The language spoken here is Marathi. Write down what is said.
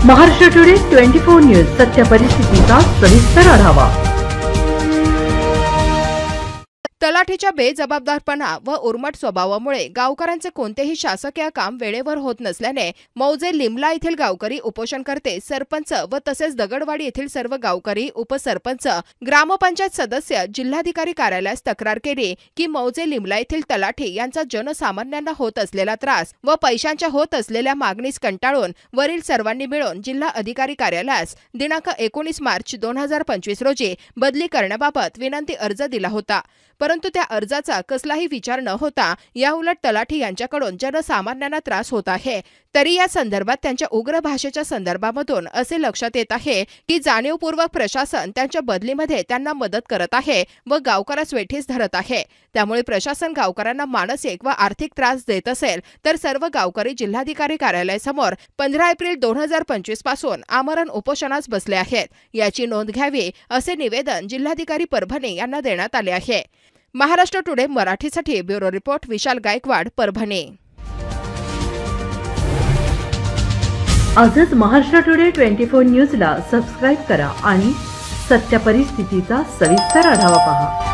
महाराष्ट्र टुडे 24 न्यूज सत्य परिस्थितीचा सविस्तर आढावा। तलाठीच्या बेजबाबदारपणा व उर्मट स्वभावामुळे गावकऱ्यांचे कोणतेही शासकीय काम वेळेवर होत नसल्याने मौजे लिमला येथील गावकरी उपोषणकर्ते, सरपंच व तसेच दगडवाडी येथील सर्व गावकरी, उपसरपंच, ग्रामपंचायत सदस्य जिल्हाधिकारी कार्यालयास तक्रार केली की मौजे लिमला येथील तलाठी यांचा जनसामान्यांना होत असलेला त्रास व पैशांच्या होत असलेल्या मागणीस कंटाळून वरील सर्वांनी मिळून जिल्हा अधिकारी कार्यालयास दिनांक 19 मार्च 2025 रोजी बदली करण्याबाबत विनंती अर्ज दिला होता। परंतु त्या अर्जाचा कसलाही विचार न होता याउलट तलाठी यांच्याकडून जनसामान्यांना त्रास होत आहे। तरी या संदर्भात त्यांच्या उग्र भाषेच्या संदर्भामधून असे लक्षात येत आहे की जाणीवपूर्वक प्रशासन त्यांच्या बदलीमध्ये त्यांना मदत करत आहे व गावकऱ्यास वेठीस धरत आहे। त्यामुळे प्रशासन गावकऱ्यांना मानसिक व आर्थिक त्रास देत असेल तर सर्व गावकरी जिल्हाधिकारी कार्यालयासमोर 15 एप्रिल 2025 पासून आमरण उपोषणास बसले आहेत। याची नोंद घ्यावी असे निवेदन जिल्हाधिकारी परभणी यांना देण्यात आले आहे। महाराष्ट्र टुडे मराठीसाठी ब्युरो रिपोर्ट विशाल गायकवाड, परभणी। आजच महाराष्ट्र टुडे 24 न्यूजला सबस्क्राइब करा आणि सत्य परिस्थितीचा सविस्तर आढावा पहा।